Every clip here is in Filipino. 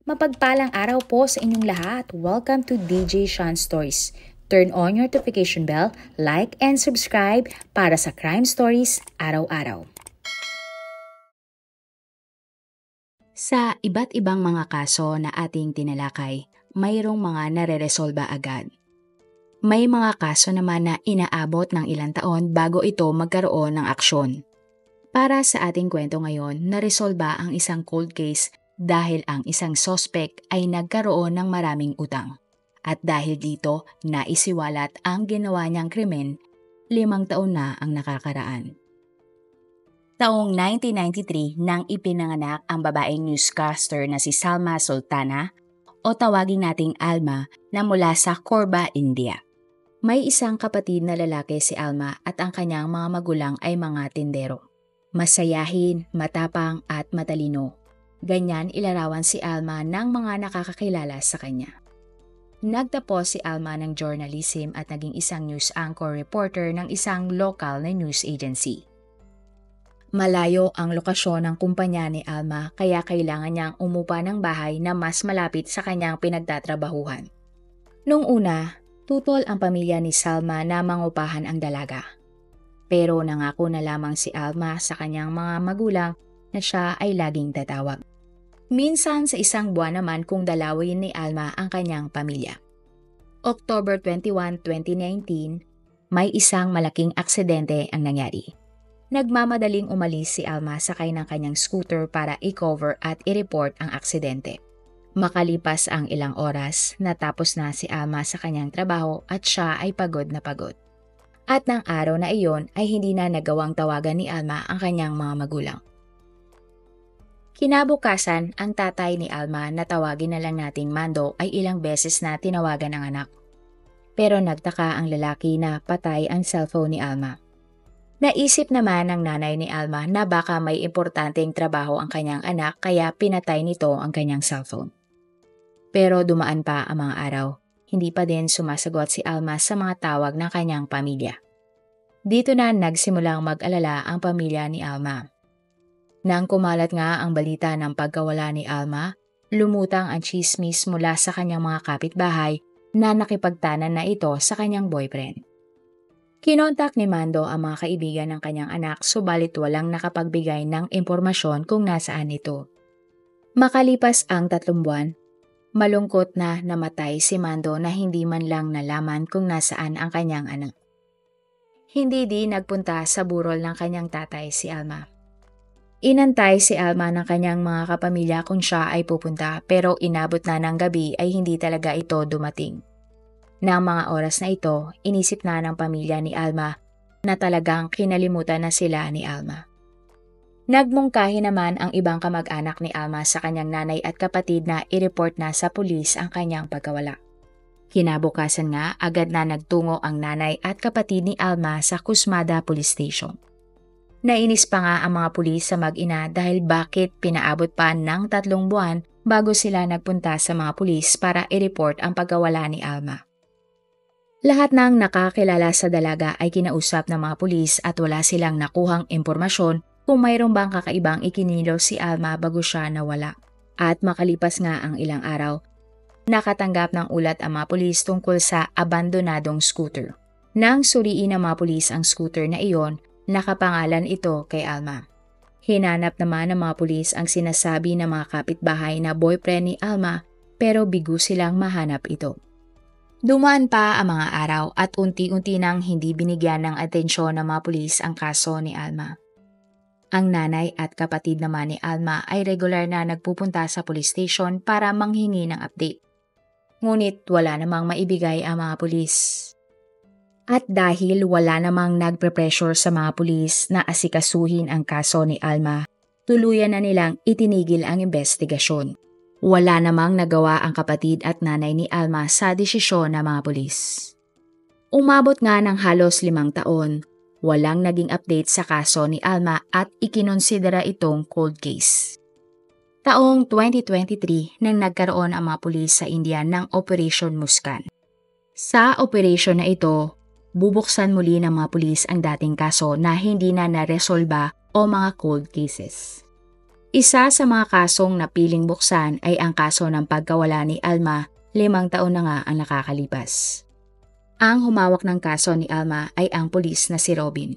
Mapagpalang araw po sa inyong lahat. Welcome to DJ Sean Stories. Turn on your notification bell, like and subscribe para sa crime stories araw-araw. Sa iba't ibang mga kaso na ating tinalakay, mayroong mga nare-resolba agad. May mga kaso naman na inaabot ng ilang taon bago ito magkaroon ng aksyon. Para sa ating kwento ngayon, naresolba ang isang cold case dahil ang isang suspect ay nagkaroon ng maraming utang. At dahil dito, naisiwalat ang ginawa niyang krimen, 5 taon na ang nakakaraan. Taong 1993 nang ipinanganak ang babaeng newscaster na si Salma Sultana o tawagin nating Alma na mula sa Korba, India. May isang kapatid na lalaki si Alma at ang kanyang mga magulang ay mga tindero. Masayahin, matapang at matalino. Ganyan ilarawan si Alma ng mga nakakakilala sa kanya. Nagtapos si Alma ng journalism at naging isang news anchor reporter ng isang local na news agency. Malayo ang lokasyon ng kumpanya ni Alma kaya kailangan niyang umupa ng bahay na mas malapit sa kanyang pinagtatrabahuhan. Noong una, tutol ang pamilya ni Salma na mangupahan ang dalaga. Pero nangako na lamang si Alma sa kanyang mga magulang na siya ay laging tatawag. Minsan sa isang buwan naman kung dalawin ni Alma ang kanyang pamilya. October 21, 2019, may isang malaking aksidente ang nangyari. Nagmamadaling umalis si Alma sakay ng kanyang scooter para i-cover at i-report ang aksidente. Makalipas ang ilang oras, natapos na si Alma sa kanyang trabaho at siya ay pagod na pagod. At ng araw na iyon ay hindi na nagawang tawagan ni Alma ang kanyang mga magulang. Kinabukasan, ang tatay ni Alma na tawagin na lang nating Mando ay ilang beses na tinawagan ang anak. Pero nagtaka ang lalaki na patay ang cellphone ni Alma. Naisip naman ng nanay ni Alma na baka may importanteng trabaho ang kanyang anak kaya pinatay nito ang kanyang cellphone. Pero dumaan pa ang mga araw, hindi pa din sumasagot si Alma sa mga tawag ng kanyang pamilya. Dito na nagsimulang mag-alala ang pamilya ni Alma. Nang kumalat nga ang balita ng pagkawala ni Alma, lumutang ang chismis mula sa kanyang mga kapitbahay na nakipagtanan na ito sa kanyang boyfriend. Kinontak ni Mando ang mga kaibigan ng kanyang anak subalit walang nakapagbigay ng impormasyon kung nasaan ito. Makalipas ang 3 buwan, malungkot na namatay si Mando na hindi man lang nalaman kung nasaan ang kanyang anak. Hindi din nagpunta sa burol ng kanyang tatay si Alma. Inantay si Alma ng kanyang mga kapamilya kung siya ay pupunta pero inabot na ng gabi ay hindi talaga ito dumating. Nang mga oras na ito, inisip na ng pamilya ni Alma na talagang kinalimutan na sila ni Alma. Nagmungkahi naman ang ibang kamag-anak ni Alma sa kanyang nanay at kapatid na i-report na sa pulis ang kanyang pagkawala. Kinabukasan nga, agad na nagtungo ang nanay at kapatid ni Alma sa Kusmada Police Station. Nainis pa nga ang mga pulis sa mag-ina dahil bakit pinaabot pa ng 3 buwan bago sila nagpunta sa mga pulis para i-report ang pagkawala ni Alma. Lahat ng nakakilala sa dalaga ay kinausap ng mga pulis at wala silang nakuhang impormasyon kung mayroong bang kakaibang ikinilos si Alma bago siya nawala. At makalipas nga ang ilang araw, nakatanggap ng ulat ang mga pulis tungkol sa abandonadong scooter. Nang suriin ng mga pulis ang scooter na iyon, nakapangalan ito kay Alma. Hinanap naman ng mga pulis ang sinasabi ng mga kapitbahay na boyfriend ni Alma pero bigo silang mahanap ito. Dumaan pa ang mga araw at unti-unti nang hindi binigyan ng atensyon ng mga pulis ang kaso ni Alma. Ang nanay at kapatid naman ni Alma ay regular na nagpupunta sa police station para manghingi ng update. Ngunit wala namang maibigay ang mga pulis. At dahil wala namang nagpe-pressure sa mga pulis na asikasuhin ang kaso ni Alma, tuluyan na nilang itinigil ang investigasyon. Wala namang nagawa ang kapatid at nanay ni Alma sa desisyon ng mga pulis. Umabot nga ng halos 5 taon, walang naging update sa kaso ni Alma at ikinonsidera itong cold case. Taong 2023 nang nagkaroon ang mga pulis sa India ng Operation Muskan. Sa operasyon na ito, bubuksan muli ng mga pulis ang dating kaso na hindi na naresolba o mga cold cases. Isa sa mga kasong napiling buksan ay ang kaso ng pagkawala ni Alma, 5 taon na nga ang nakakalipas. Ang humawak ng kaso ni Alma ay ang pulis na si Robin.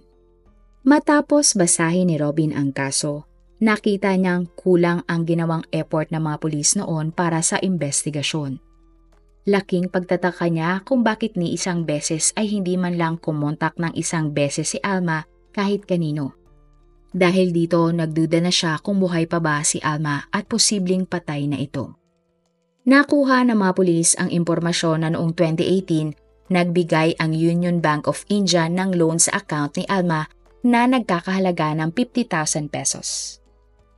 Matapos basahin ni Robin ang kaso, nakita niyang kulang ang ginawang effort ng mga pulis noon para sa investigasyon. Laking pagtataka niya kung bakit ni isang beses ay hindi man lang kumontak ng isang beses si Alma kahit kanino. Dahil dito nagduda na siya kung buhay pa ba si Alma at posibleng patay na ito. Nakuha ng mga pulis ang impormasyon na noong 2018, nagbigay ang Union Bank of India ng loan sa account ni Alma na nagkakahalaga ng 50,000 pesos.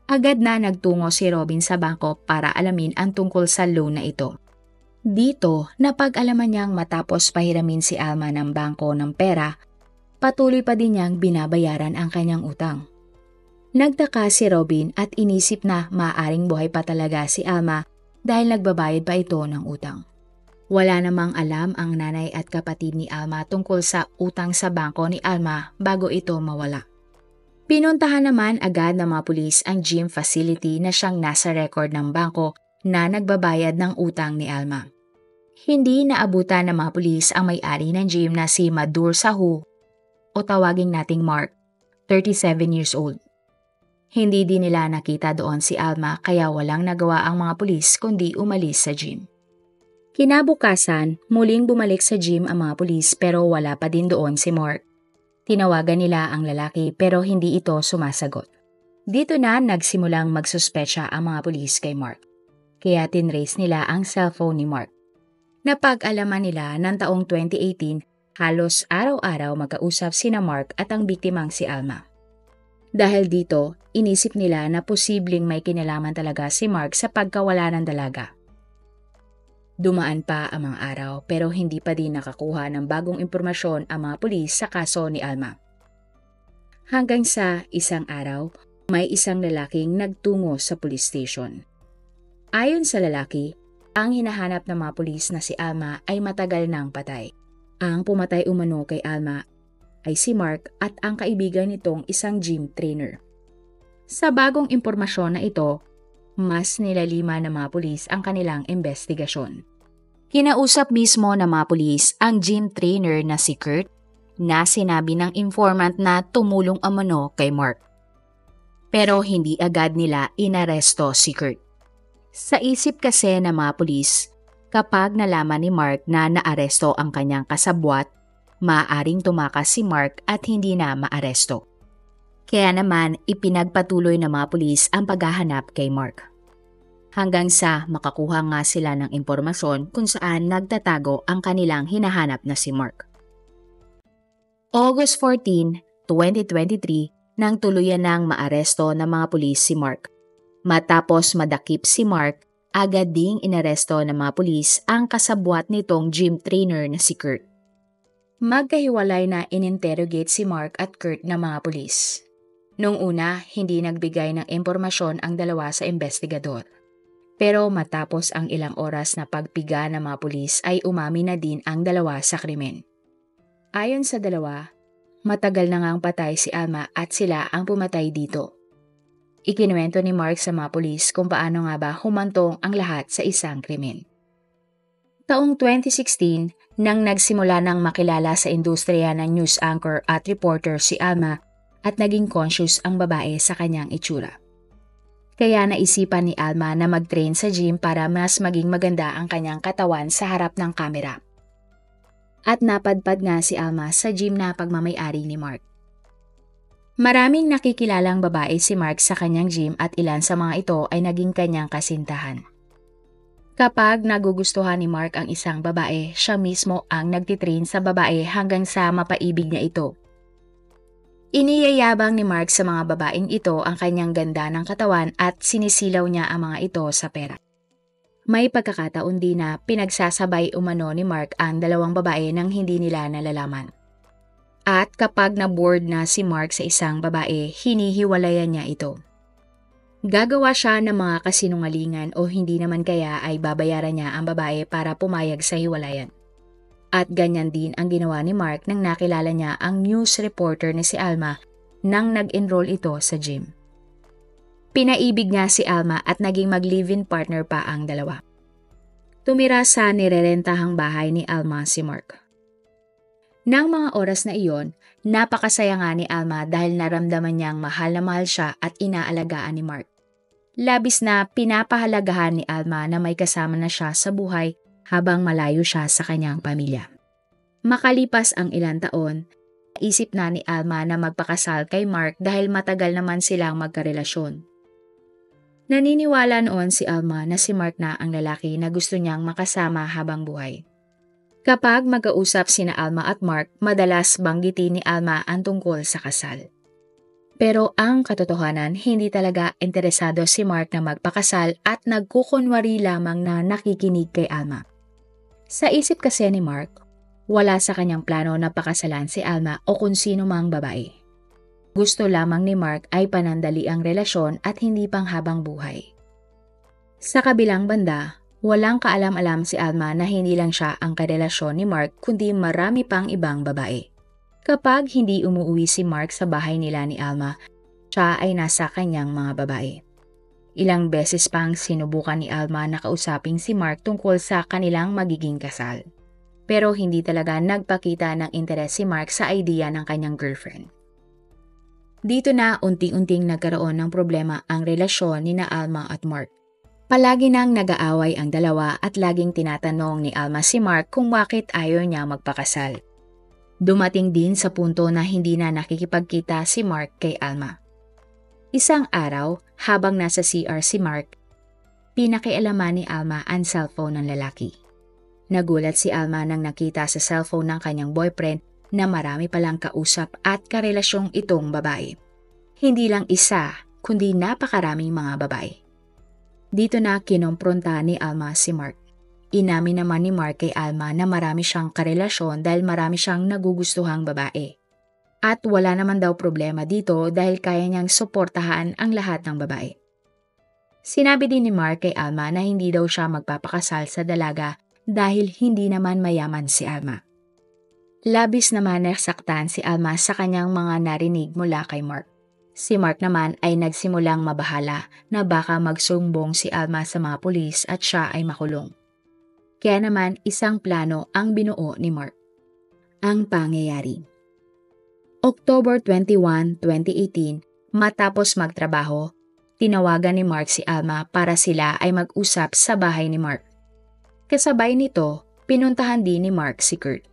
Agad na nagtungo si Robin sa bangko para alamin ang tungkol sa loan na ito. Dito, napag-alaman niyang matapos pahiramin si Alma ng bangko ng pera, patuloy pa din niyang binabayaran ang kanyang utang. Nagtaka si Robin at inisip na maaaring buhay pa talaga si Alma dahil nagbabayad pa ito ng utang. Wala namang alam ang nanay at kapatid ni Alma tungkol sa utang sa bangko ni Alma bago ito mawala. Pinuntahan naman agad ng mga pulis ang gym facility na siyang nasa record ng bangko na nagbabayad ng utang ni Alma. Hindi naabutan ng mga pulis ang may-ari ng gym na si Madhur Sahu o tawaging nating Mark, 37 years old. Hindi din nila nakita doon si Alma kaya walang nagawa ang mga pulis kundi umalis sa gym. Kinabukasan, muling bumalik sa gym ang mga pulis pero wala pa din doon si Mark. Tinawagan nila ang lalaki pero hindi ito sumasagot. Dito na nagsimulang magsuspecha ang mga pulis kay Mark. Kaya tinrace nila ang cellphone ni Mark. Napag-alaman nila ng taong 2018, halos araw-araw magkausap sina Mark at ang biktimang si Alma. Dahil dito, inisip nila na posibleng may kinalaman talaga si Mark sa pagkawala ng dalaga. Dumaan pa ang mga araw pero hindi pa din nakakuha ng bagong impormasyon ang mga pulis sa kaso ni Alma. Hanggang sa isang araw, may isang lalaking nagtungo sa police station. Ayon sa lalaki, ang hinahanap ng mga pulis na si Alma ay matagal nang patay. Ang pumatay umano kay Alma ay si Mark at ang kaibigan nitong isang gym trainer. Sa bagong impormasyon na ito, mas nilalima ng mga pulis ang kanilang investigasyon. Kinausap mismo ng mga pulis ang gym trainer na si Kurt na sinabi ng informant na tumulong umano kay Mark. Pero hindi agad nila inaresto si Kurt. Sa isip kasi ng mga pulis, kapag nalaman ni Mark na naaresto ang kanyang kasabwat, maaaring tumakas si Mark at hindi na maaresto. Kaya naman ipinagpatuloy ng mga pulis ang paghahanap kay Mark. Hanggang sa makakuha nga sila ng impormasyon kung saan nagtatago ang kanilang hinahanap na si Mark. August 14, 2023 nang tuluyan ng maaresto ng mga pulis si Mark. Matapos madakip si Mark, agad ding inaresto ng mga pulis ang kasabwat nitong gym trainer na si Kurt. Magkahiwalay na ininterrogate si Mark at Kurt ng mga pulis. Noong una, hindi nagbigay ng impormasyon ang dalawa sa investigador. Pero matapos ang ilang oras na pagpiga ng mga pulis ay umami na din ang dalawa sa krimen. Ayon sa dalawa, matagal na ngang patay si Alma at sila ang pumatay dito. Ikinuwento ni Mark sa mga pulis kung paano nga ba humantong ang lahat sa isang krimen. Taong 2016, nang nagsimula ng makilala sa industriya ng news anchor at reporter si Alma at naging conscious ang babae sa kanyang itsura. Kaya naisipan ni Alma na mag-train sa gym para mas maging maganda ang kanyang katawan sa harap ng kamera. At napadpad nga si Alma sa gym na pagmamay-ari ni Mark. Maraming nakikilalang babae si Mark sa kanyang gym at ilan sa mga ito ay naging kanyang kasintahan. Kapag nagugustuhan ni Mark ang isang babae, siya mismo ang nagtitrain sa babae hanggang sa mapaibig niya ito. Iniyayabang ni Mark sa mga babaeng ito ang kanyang ganda ng katawan at sinisilaw niya ang mga ito sa pera. May pagkakataon din na pinagsasabay umano ni Mark ang dalawang babae nang hindi nila nalalaman. At kapag na-bored na si Mark sa isang babae, hinihiwalayan niya ito. Gagawa siya ng mga kasinungalingan o hindi naman kaya ay babayaran niya ang babae para pumayag sa hiwalayan. At ganyan din ang ginawa ni Mark nang nakilala niya ang news reporter na si Alma nang nag-enroll ito sa gym. Pinaibig niya si Alma at naging mag-live-in partner pa ang dalawa. Tumira sa nirerentahang bahay ni Alma si Mark. Nang mga oras na iyon, napakasaya nga ni Alma dahil naramdaman niyang mahal na mahal siya at inaalagaan ni Mark. Labis na pinapahalagahan ni Alma na may kasama na siya sa buhay habang malayo siya sa kanyang pamilya. Makalipas ang ilang taon, naisip na ni Alma na magpakasal kay Mark dahil matagal naman silang magkarelasyon. Naniniwala noon si Alma na si Mark na ang lalaki na gusto niyang makasama habang buhay. Kapag mag-uusap sina Alma at Mark, madalas banggitin ni Alma ang tungkol sa kasal. Pero ang katotohanan, hindi talaga interesado si Mark na magpakasal at nagkukunwari lamang na nakikinig kay Alma. Sa isip kasi ni Mark, wala sa kanyang plano na pakasalan si Alma o kung sino mang babae. Gusto lamang ni Mark ay panandali ang relasyon at hindi panghabang buhay. Sa kabilang banda, walang kaalam-alam si Alma na hindi lang siya ang karelasyon ni Mark kundi marami pang ibang babae. Kapag hindi umuwi si Mark sa bahay nila ni Alma, siya ay nasa kanyang mga babae. Ilang beses pang sinubukan ni Alma na kausapin si Mark tungkol sa kanilang magiging kasal. Pero hindi talaga nagpakita ng interes si Mark sa idea ng kanyang girlfriend. Dito na unti-unting nagkaroon ng problema ang relasyon ni Alma at Mark. Palagi nang nag-aaway ang dalawa at laging tinatanong ni Alma si Mark kung bakit ayaw niya magpakasal. Dumating din sa punto na hindi na nakikipagkita si Mark kay Alma. Isang araw, habang nasa CR si Mark, pinakialaman ni Alma ang cellphone ng lalaki. Nagulat si Alma nang nakita sa cellphone ng kanyang boyfriend na marami palang kausap at karelasyong itong babae. Hindi lang isa, kundi napakaraming mga babae. Dito na kinompronta ni Alma si Mark. Inamin naman ni Mark kay Alma na marami siyang karelasyon dahil marami siyang nagugustuhang babae. At wala naman daw problema dito dahil kaya niyang suportahan ang lahat ng babae. Sinabi din ni Mark kay Alma na hindi daw siya magpapakasal sa dalaga dahil hindi naman mayaman si Alma. Labis naman nasaktan si Alma sa kanyang mga narinig mula kay Mark. Si Mark naman ay nagsimulang mabahala na baka magsumbong si Alma sa mga pulis at siya ay makulong. Kaya naman isang plano ang binuo ni Mark. Ang pangyayari. October 21, 2018, matapos magtrabaho, tinawagan ni Mark si Alma para sila ay mag-usap sa bahay ni Mark. Kasabay nito, pinuntahan din ni Mark si Kurt.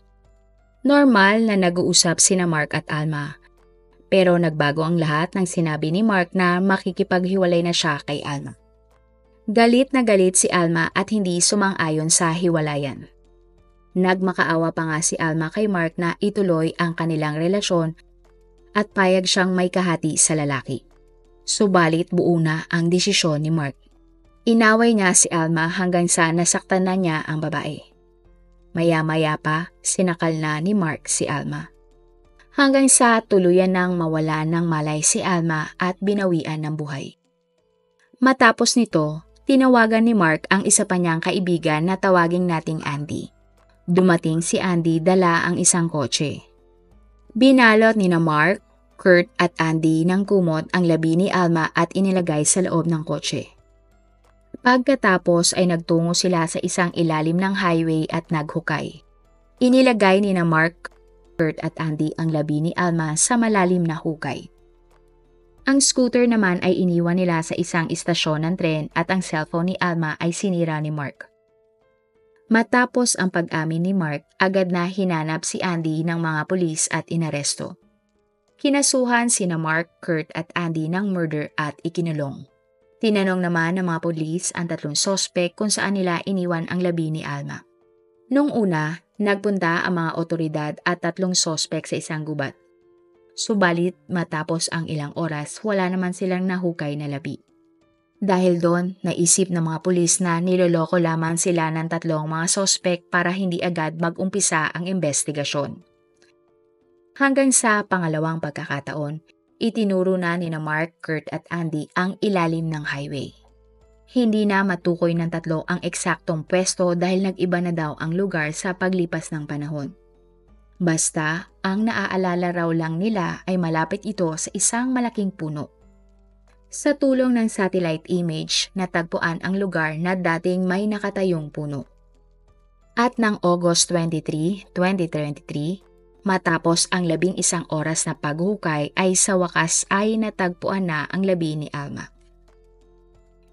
Normal na nag-uusap sina Mark at Alma. Pero nagbago ang lahat nang sinabi ni Mark na makikipaghiwalay na siya kay Alma. Galit na galit si Alma at hindi sumang-ayon sa hiwalayan. Nagmakaawa pa nga si Alma kay Mark na ituloy ang kanilang relasyon at payag siyang may kahati sa lalaki. Subalit buo na ang desisyon ni Mark. Inaway niya si Alma hanggang sa nasaktan na niya ang babae. Maya-maya pa, sinakal na ni Mark si Alma. Hanggang sa tuluyan nang mawala ng malay si Alma at binawian ng buhay. Matapos nito, tinawagan ni Mark ang isa pa niyang kaibigan na tawaging nating Andy. Dumating si Andy dala ang isang kotse. Binalot ni na Mark, Kurt at Andy ng kumot ang labi ni Alma at inilagay sa loob ng kotse. Pagkatapos ay nagtungo sila sa isang ilalim ng highway at naghukay. Inilagay ni na Mark, Kurt at Andy ang labi ni Alma sa malalim na hukay. Ang scooter naman ay iniwan nila sa isang istasyon ng tren at ang cellphone ni Alma ay sinira ni Mark. Matapos ang pag-amin ni Mark, agad na hinanap si Andy ng mga pulis at inaresto. Kinasuhan sina Mark, Kurt at Andy ng murder at ikinulong. Tinanong naman ng mga pulis ang tatlong sospek kung saan nila iniwan ang labi ni Alma. Nung una, nagpunta ang mga otoridad at tatlong sospek sa isang gubat. Subalit matapos ang ilang oras, wala naman silang nahukay na labi. Dahil doon, naisip ng mga pulis na niloloko lamang sila ng tatlong mga sospek para hindi agad mag-umpisa ang investigasyon. Hanggang sa pangalawang pagkakataon, itinuro na ni Mark, Kurt at Andy ang ilalim ng highway. Hindi na matukoy ng tatlo ang eksaktong pwesto dahil nag-iba na daw ang lugar sa paglipas ng panahon. Basta, ang naaalala raw lang nila ay malapit ito sa isang malaking puno. Sa tulong ng satellite image, natagpuan ang lugar na dating may nakatayong puno. At ng August 23, 2023, matapos ang 11 oras na paghukay ay sa wakas ay natagpuan na ang labi ni Alma.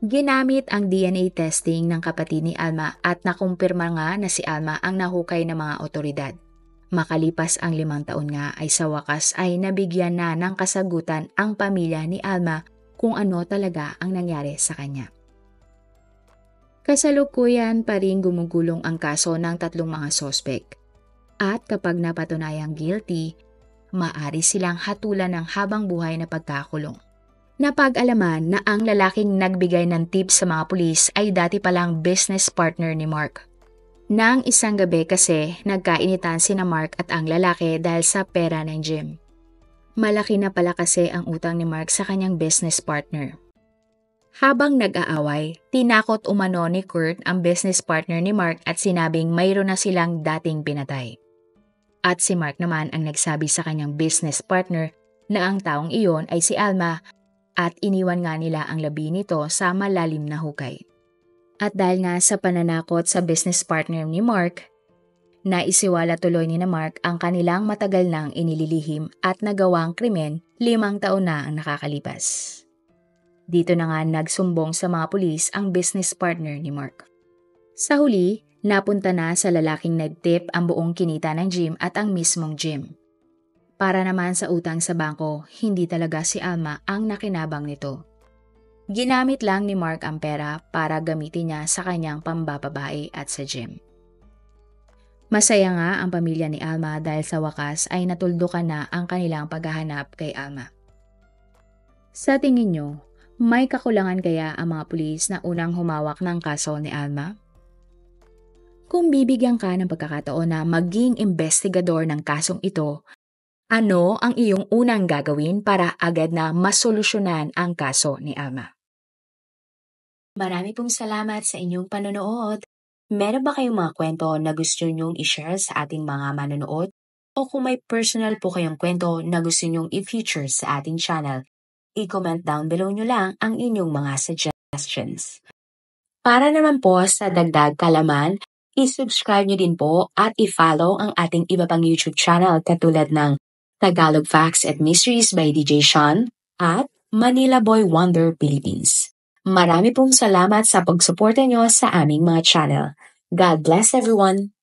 Ginamit ang DNA testing ng kapatid ni Alma at nakumpirma nga na si Alma ang nahukay ng mga otoridad. Makalipas ang 5 taon nga ay sa wakas ay nabigyan na ng kasagutan ang pamilya ni Alma kung ano talaga ang nangyari sa kanya. Kasalukuyan pa rin gumugulong ang kaso ng 3 mga sospek. At kapag napatunayang guilty, maaari silang hatulan ng habang buhay na pagkakulong. Napag-alaman na ang lalaking nagbigay ng tips sa mga pulis ay dati palang business partner ni Mark. Nang isang gabi kasi nagkainitan sina Mark at ang lalaki dahil sa pera ng Jim. Malaki na pala kasi ang utang ni Mark sa kanyang business partner. Habang nag-aaway, tinakot umano ni Kurt ang business partner ni Mark at sinabing mayroon na silang dating pinatay. At si Mark naman ang nagsabi sa kanyang business partner na ang taong iyon ay si Alma at iniwan nga nila ang labi nito sa malalim na hukay. At dahil nga sa pananakot sa business partner ni Mark, naisiwala tuloy ni Mark ang kanilang matagal nang inililihim at nagawang krimen 5 taon na ang nakakalipas. Dito na nga nagsumbong sa mga pulis ang business partner ni Mark. Sa huli, napunta na sa lalaking nagtip ang buong kinita ng Jim at ang mismong Jim. Para naman sa utang sa bangko, hindi talaga si Alma ang nakinabang nito. Ginamit lang ni Mark ang pera para gamitin niya sa kanyang pambababae at sa Jim. Masaya nga ang pamilya ni Alma dahil sa wakas ay natuldukan na ang kanilang paghahanap kay Alma. Sa tingin nyo, may kakulangan kaya ang mga pulis na unang humawak ng kaso ni Alma? Kung bibigyan ka ng pagkakataon na maging investigador ng kasong ito, ano ang iyong unang gagawin para agad na masolusyonan ang kaso ni Alma? Marami pong salamat sa inyong panonood. Meron ba kayong mga kwento na gusto nyong i-share sa ating mga manonood? O kung may personal po kayong kwento na gusto nyong i-feature sa ating channel, i-comment down below nyo lang ang inyong mga suggestions. Para naman po sa dagdag kalaman, i-subscribe nyo din po at i-follow ang ating iba pang YouTube channel katulad ng Tagalog Facts and Mysteries by DJ Sean at Manila Boy Wonder Philippines. Marami pong salamat sa pagsuporta nyo sa aming mga channel. God bless everyone!